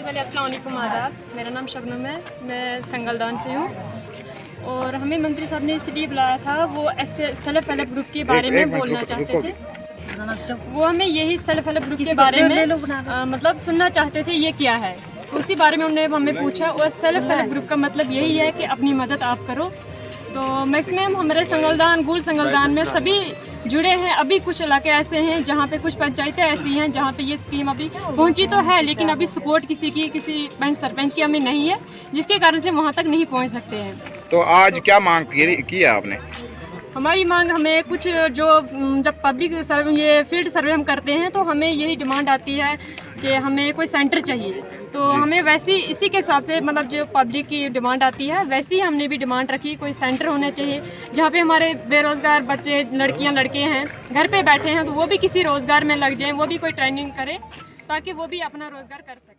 पहले अस्सलाम वालेकुम, आदाब। मेरा नाम शबनम है, मैं संगलदान से हूँ। और हमें मंत्री साहब ने इसलिए बुलाया था, वो ऐसे सेल्फ हेल्प ग्रुप के बारे में बोलना चाहते थे। वो हमें यही सेल्फ हेल्प ग्रुप के बारे में मतलब सुनना चाहते थे, ये क्या है, उसी बारे में उन्होंने हमें पूछा। और सेल्फ हेल्प ग्रुप का मतलब यही है कि अपनी मदद आप करो। तो मैक्सिमम हमारे संगलदान, गुल संगलदान में सभी जुड़े हैं। अभी कुछ इलाके ऐसे हैं जहाँ पे कुछ पंचायतें ऐसी हैं जहाँ पे ये स्कीम अभी पहुँची तो है, लेकिन अभी सपोर्ट किसी पंच सरपंच की हमें नहीं है, जिसके कारण से वहाँ तक नहीं पहुँच सकते हैं। तो आज क्या मांग की है आपने? हमारी मांग, हमें कुछ जो जब पब्लिक सर्वे, ये फील्ड सर्वे हम करते हैं तो हमें यही डिमांड आती है कि हमें कोई सेंटर चाहिए। तो हमें वैसी इसी के हिसाब से, मतलब जो पब्लिक की डिमांड आती है वैसी ही हमने भी डिमांड रखी, कोई सेंटर होना चाहिए जहाँ पे हमारे बेरोज़गार बच्चे, लड़कियाँ, लड़के हैं, घर पे बैठे हैं, तो वो भी किसी रोज़गार में लग जाएं, वो भी कोई ट्रेनिंग करे ताकि वो भी अपना रोज़गार कर सकें।